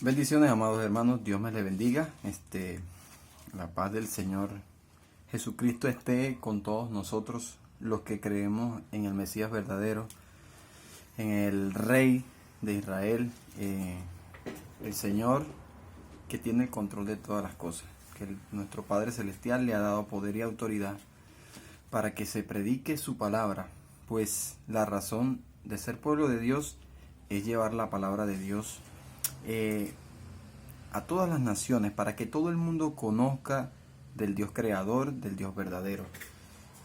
Bendiciones, amados hermanos, Dios me les bendiga. La paz del Señor Jesucristo esté con todos nosotros, los que creemos en el Mesías verdadero, en el Rey de Israel, el Señor que tiene el control de todas las cosas, que nuestro Padre Celestial le ha dado poder y autoridad para que se predique su palabra, pues la razón de ser pueblo de Dios es llevar la palabra de Dios a todas las naciones, para que todo el mundo conozca del Dios creador, del Dios verdadero.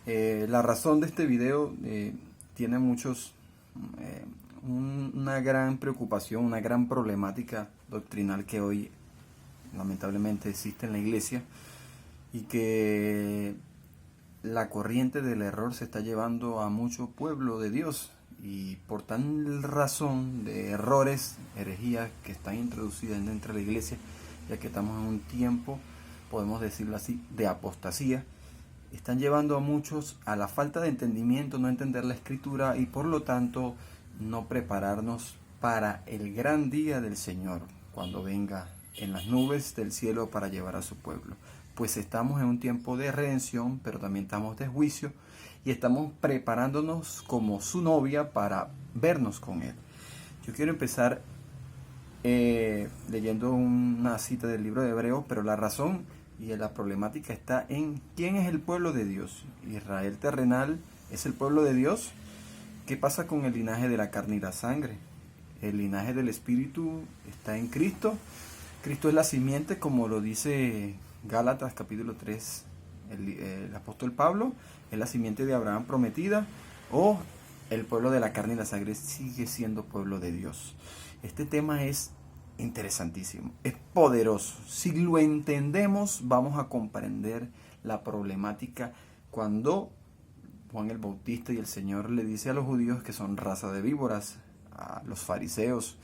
La razón de este video tiene una gran preocupación, una gran problemática doctrinal que hoy lamentablemente existe en la iglesia, y que la corriente del error se está llevando a mucho pueblo de Dios, y por tal razón de errores, herejías que están introducidas dentro de la iglesia, ya que estamos en un tiempo, podemos decirlo así, de apostasía, están llevando a muchos a la falta de entendimiento, no entender la escritura, y por lo tanto no prepararnos para el gran día del Señor, cuando venga en las nubes del cielo para llevar a su pueblo. Pues estamos en un tiempo de redención, pero también estamos de juicio, y estamos preparándonos como su novia para vernos con Él. Yo quiero empezar leyendo una cita del libro de Hebreos, pero la razón y la problemática está en quién es el pueblo de Dios. Israel terrenal es el pueblo de Dios. ¿Qué pasa con el linaje de la carne y la sangre? El linaje del Espíritu está en Cristo. Cristo es la simiente, como lo dice Gálatas capítulo 3, el apóstol Pablo, es la simiente de Abraham prometida, o el pueblo de la carne y la sangre sigue siendo pueblo de Dios. Este tema es interesantísimo, es poderoso. Si lo entendemos, vamos a comprender la problemática cuando Juan el Bautista y el Señor le dice a los judíos que son raza de víboras, a los fariseos.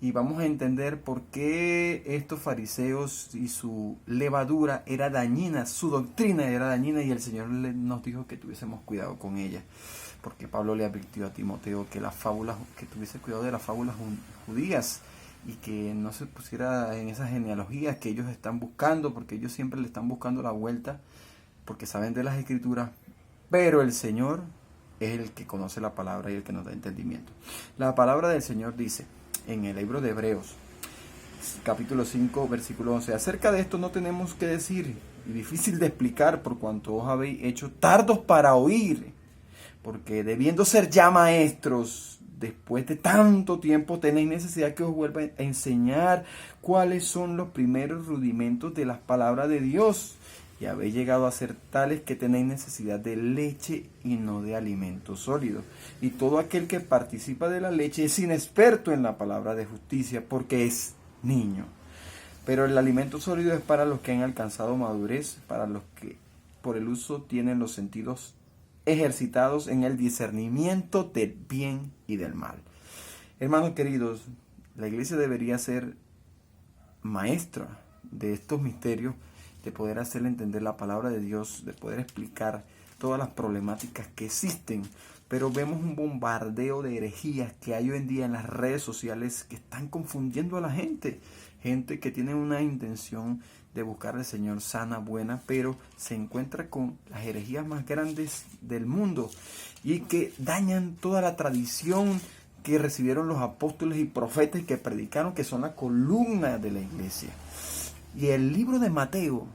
Y vamos a entender por qué estos fariseos y su levadura era dañina, su doctrina era dañina, y el Señor nos dijo que tuviésemos cuidado con ella. Porque Pablo le advirtió a Timoteo que que tuviese cuidado de las fábulas judías, y que no se pusiera en esas genealogías que ellos están buscando, porque ellos siempre le están buscando la vuelta, porque saben de las escrituras, pero el Señor es el que conoce la palabra y el que nos da entendimiento. La palabra del Señor dice en el libro de Hebreos, capítulo 5, versículo 11, acerca de esto no tenemos que decir, y difícil de explicar, por cuanto os habéis hecho tardos para oír, porque debiendo ser ya maestros, después de tanto tiempo tenéis necesidad que os vuelva a enseñar cuáles son los primeros rudimentos de las palabras de Dios, y habéis llegado a ser tales que tenéis necesidad de leche y no de alimento sólido. Y todo aquel que participa de la leche es inexperto en la palabra de justicia, porque es niño. Pero el alimento sólido es para los que han alcanzado madurez, para los que por el uso tienen los sentidos ejercitados en el discernimiento del bien y del mal. Hermanos queridos, la iglesia debería ser maestra de estos misterios, de poder hacerle entender la palabra de Dios, de poder explicar todas las problemáticas que existen. Pero vemos un bombardeo de herejías que hay hoy en día en las redes sociales que están confundiendo a la gente. Gente que tiene una intención de buscar al Señor sana, buena, pero se encuentra con las herejías más grandes del mundo, y que dañan toda la tradición que recibieron los apóstoles y profetas que predicaron, que son la columna de la iglesia. Y el libro de Mateo,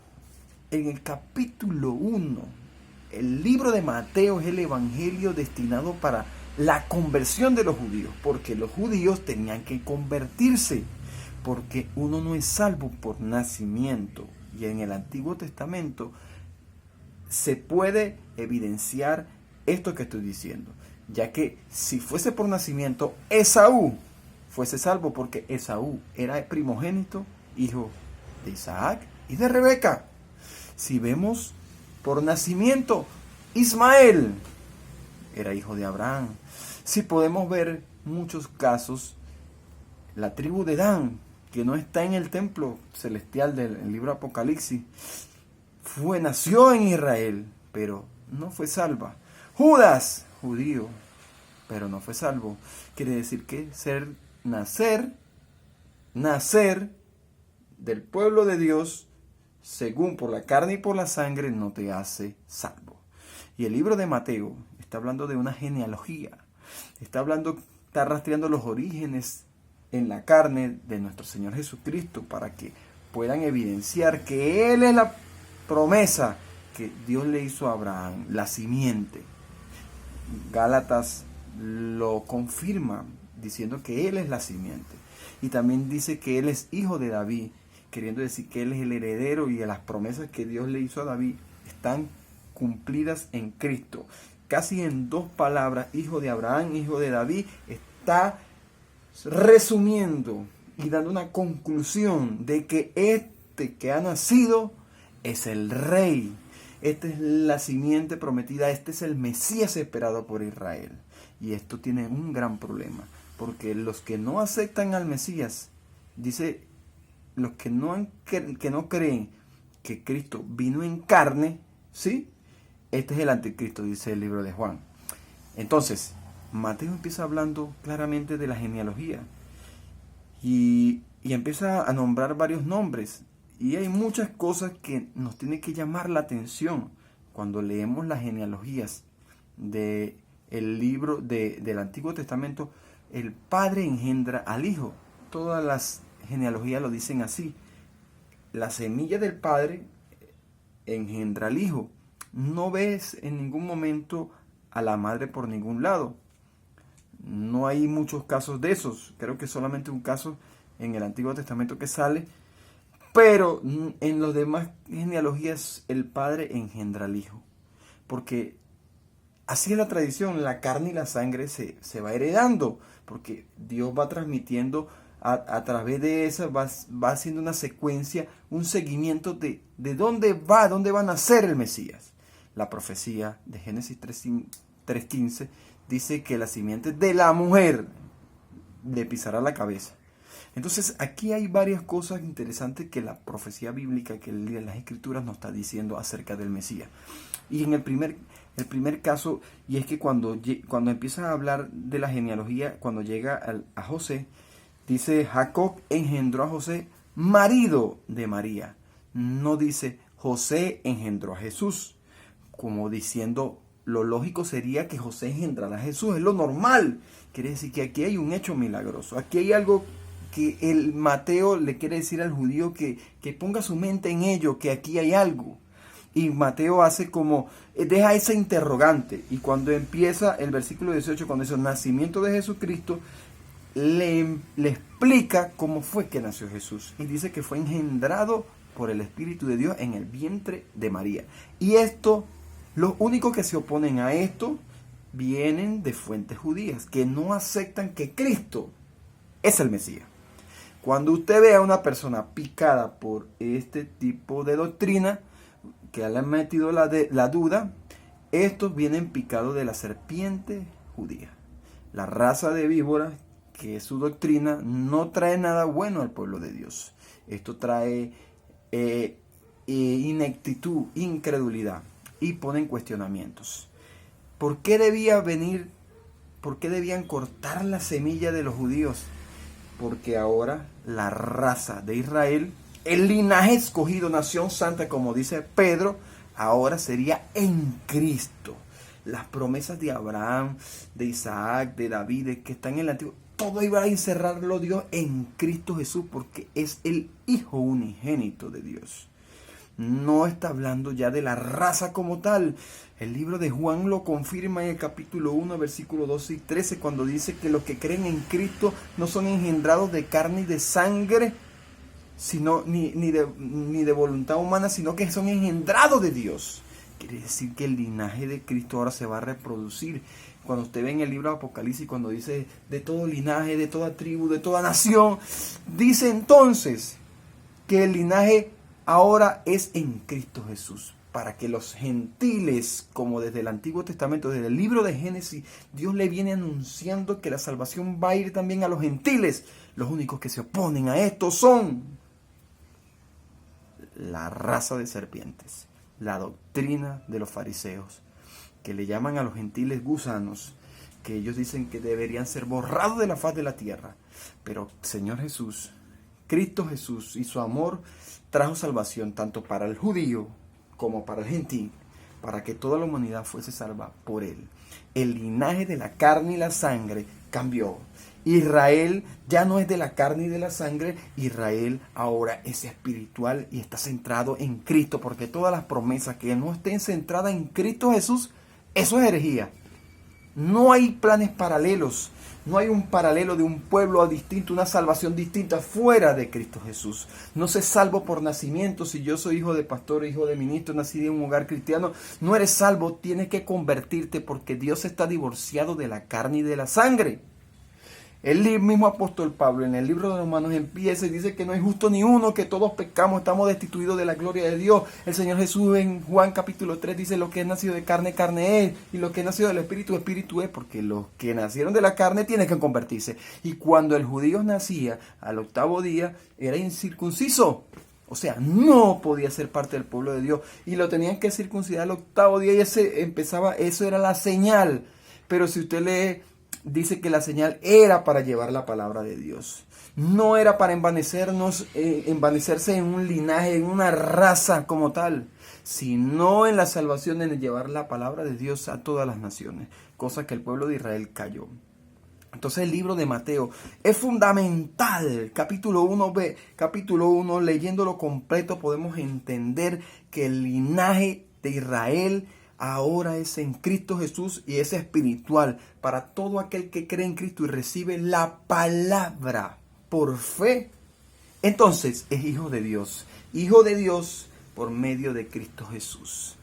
en el capítulo 1, el libro de Mateo es el evangelio destinado para la conversión de los judíos, porque los judíos tenían que convertirse, porque uno no es salvo por nacimiento. Y en el Antiguo Testamento se puede evidenciar esto que estoy diciendo, ya que si fuese por nacimiento, Esaú fuese salvo, porque Esaú era primogénito, hijo de Isaac y de Rebeca. Si vemos por nacimiento, Ismael era hijo de Abraham. Si podemos ver muchos casos, la tribu de Dan, que no está en el templo celestial del libro Apocalipsis, nació en Israel, pero no fue salva. Judas, judío, pero no fue salvo. Quiere decir que nacer nacer del pueblo de Dios, según por la carne y por la sangre, no te hace salvo. Y el libro de Mateo está hablando de una genealogía. Está rastreando los orígenes en la carne de nuestro Señor Jesucristo para que puedan evidenciar que Él es la promesa que Dios le hizo a Abraham, la simiente. Gálatas lo confirma diciendo que Él es la simiente. Y también dice que Él es hijo de David, queriendo decir que Él es el heredero y las promesas que Dios le hizo a David están cumplidas en Cristo. Casi en dos palabras, hijo de Abraham, hijo de David, está resumiendo y dando una conclusión de que este que ha nacido es el rey. Esta es la simiente prometida, este es el Mesías esperado por Israel. Y esto tiene un gran problema, porque los que no aceptan al Mesías, dice, los que no creen que Cristo vino en carne, ¿sí? Este es el anticristo, dice el libro de Juan. Entonces, Mateo empieza hablando claramente de la genealogía y empieza a nombrar varios nombres. Y hay muchas cosas que nos tienen que llamar la atención cuando leemos las genealogías del libro del Antiguo Testamento. El Padre engendra al Hijo. Todas las genealogías lo dicen así. La semilla del Padre engendra al Hijo. No ves en ningún momento a la madre por ningún lado. No hay muchos casos de esos. Creo que solamente un caso en el Antiguo Testamento que sale. Pero en las demás genealogías el Padre engendra al Hijo. Porque así es la tradición, la carne y la sangre se va heredando. Porque Dios va transmitiendo a través de esa, va haciendo una secuencia, un seguimiento de dónde va a nacer el Mesías. La profecía de Génesis 3:15 dice que la simiente de la mujer le pisará la cabeza. Entonces aquí hay varias cosas interesantes que la profecía bíblica, que las escrituras nos está diciendo acerca del Mesías. Y en el primer caso, y es que cuando empieza a hablar de la genealogía, cuando llega a José, dice Jacob engendró a José, marido de María. No dice José engendró a Jesús, como diciendo lo lógico sería que José engendrara a Jesús, es lo normal. Quiere decir que aquí hay un hecho milagroso, aquí hay algo que el Mateo le quiere decir al judío que ponga su mente en ello, que aquí hay algo. Y Mateo hace como, deja esa interrogante. Y cuando empieza el versículo 18, cuando dice el nacimiento de Jesucristo, le explica cómo fue que nació Jesús. Y dice que fue engendrado por el Espíritu de Dios en el vientre de María. Y esto, los únicos que se oponen a esto, vienen de fuentes judías, que no aceptan que Cristo es el Mesías. Cuando usted ve a una persona picada por este tipo de doctrina, que le han metido la duda, estos vienen picados de la serpiente judía. La raza de víboras, que es su doctrina, no trae nada bueno al pueblo de Dios. Esto trae ineptitud, incredulidad, y ponen cuestionamientos. ¿Por qué debían cortar la semilla de los judíos? Porque ahora la raza de Israel, el linaje escogido, nación santa, como dice Pedro, ahora sería en Cristo. Las promesas de Abraham, de Isaac, de David, que están en el Antiguo, todo iba a encerrarlo Dios en Cristo Jesús, porque es el Hijo unigénito de Dios. No está hablando ya de la raza como tal. El libro de Juan lo confirma en el capítulo 1, versículos 12 y 13, cuando dice que los que creen en Cristo no son engendrados de carne y de sangre, sino ni de voluntad humana, sino que son engendrados de Dios. Quiere decir que el linaje de Cristo ahora se va a reproducir. Cuando usted ve en el libro de Apocalipsis, cuando dice de todo linaje, de toda tribu, de toda nación, dice entonces que el linaje ahora es en Cristo Jesús, para que los gentiles, como desde el Antiguo Testamento, desde el libro de Génesis, Dios le viene anunciando que la salvación va a ir también a los gentiles. Los únicos que se oponen a esto son la raza de serpientes, la doctrina de los fariseos, que le llaman a los gentiles gusanos, que ellos dicen que deberían ser borrados de la faz de la tierra. Pero Señor Jesús, Cristo Jesús y su amor trajo salvación tanto para el judío como para el gentil, para que toda la humanidad fuese salva por él. El linaje de la carne y la sangre cambió. Israel ya no es de la carne y de la sangre. Israel ahora es espiritual y está centrado en Cristo, porque todas las promesas que no estén centradas en Cristo Jesús, eso es herejía. No hay planes paralelos. No hay un paralelo de un pueblo distinto, una salvación distinta fuera de Cristo Jesús. No se salvo por nacimiento. Si yo soy hijo de pastor, hijo de ministro, nací en un hogar cristiano, no eres salvo. Tienes que convertirte, porque Dios está divorciado de la carne y de la sangre. El mismo apóstol Pablo en el libro de Romanos empieza y dice que no hay justo ni uno, que todos pecamos, estamos destituidos de la gloria de Dios. El Señor Jesús en Juan capítulo 3 dice: lo que es nacido de carne, carne es, y lo que es nacido del Espíritu, Espíritu es, porque los que nacieron de la carne tienen que convertirse. Y cuando el judío nacía al 8º día, era incircunciso. O sea, no podía ser parte del pueblo de Dios, y lo tenían que circuncidar al 8º día, y eso era la señal. Pero si usted lee, dice que la señal era para llevar la palabra de Dios. No era para envanecerse en un linaje, en una raza como tal, sino en la salvación, en llevar la palabra de Dios a todas las naciones, cosa que el pueblo de Israel cayó. Entonces el libro de Mateo es fundamental. Capítulo 1b, capítulo 1, leyéndolo completo podemos entender que el linaje de Israel ahora es en Cristo Jesús y es espiritual para todo aquel que cree en Cristo y recibe la palabra por fe. Entonces es hijo de Dios por medio de Cristo Jesús.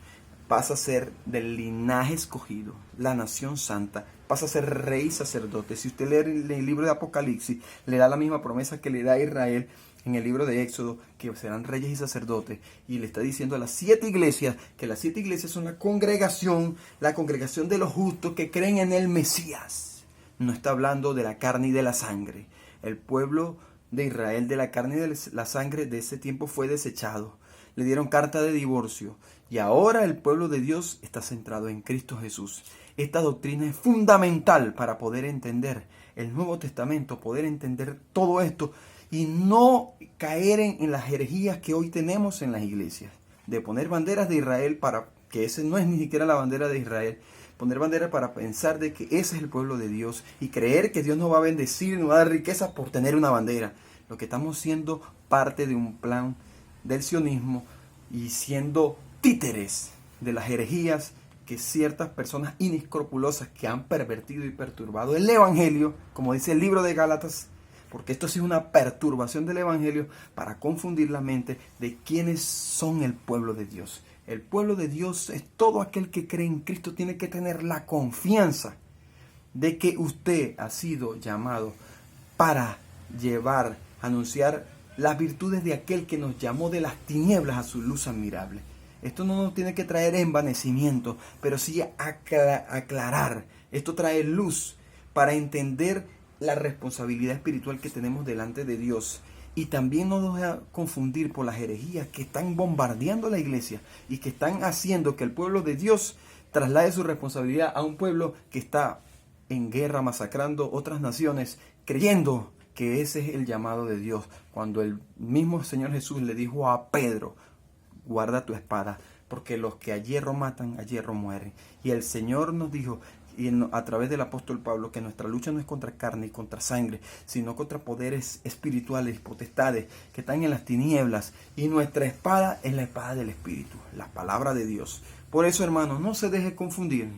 Pasa a ser del linaje escogido, la nación santa, pasa a ser rey y sacerdote. Si usted lee el libro de Apocalipsis, le da la misma promesa que le da a Israel en el libro de Éxodo, que serán reyes y sacerdotes, y le está diciendo a las 7 iglesias, que las 7 iglesias son la congregación de los justos que creen en el Mesías. No está hablando de la carne y de la sangre. El pueblo de Israel, de la carne y de la sangre de ese tiempo, fue desechado. Le dieron carta de divorcio, y ahora el pueblo de Dios está centrado en Cristo Jesús. Esta doctrina es fundamental para poder entender el Nuevo Testamento, poder entender todo esto y no caer en las herejías que hoy tenemos en las iglesias, de poner banderas de Israel, para que ese no es ni siquiera la bandera de Israel, poner bandera para pensar de que ese es el pueblo de Dios y creer que Dios nos va a bendecir, nos va a dar riqueza por tener una bandera. Lo que estamos siendo parte de un plan del sionismo y siendo títeres de las herejías que ciertas personas inescrupulosas que han pervertido y perturbado el Evangelio, como dice el libro de Gálatas, porque esto sí es una perturbación del Evangelio para confundir la mente de quiénes son el pueblo de Dios. El pueblo de Dios es todo aquel que cree en Cristo. Tiene que tener la confianza de que usted ha sido llamado para anunciar las virtudes de aquel que nos llamó de las tinieblas a su luz admirable. Esto no nos tiene que traer envanecimiento, pero sí aclarar. Esto trae luz para entender la responsabilidad espiritual que tenemos delante de Dios. Y también no nos deja confundir por las herejías que están bombardeando la iglesia y que están haciendo que el pueblo de Dios traslade su responsabilidad a un pueblo que está en guerra, masacrando otras naciones, creyendo que ese es el llamado de Dios. Cuando el mismo Señor Jesús le dijo a Pedro: guarda tu espada, porque los que a hierro matan, a hierro mueren. Y el Señor nos dijo, a través del apóstol Pablo, que nuestra lucha no es contra carne y contra sangre, sino contra poderes espirituales, potestades que están en las tinieblas, y nuestra espada es la espada del Espíritu, la palabra de Dios. Por eso, hermanos, no se deje confundir.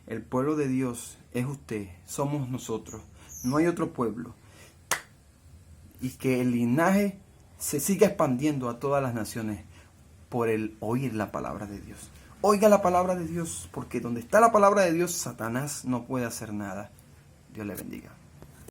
El pueblo de Dios es usted, somos nosotros, no hay otro pueblo. Y que el linaje se siga expandiendo a todas las naciones por el oír la palabra de Dios. Oiga la palabra de Dios, porque donde está la palabra de Dios, Satanás no puede hacer nada. Dios le bendiga.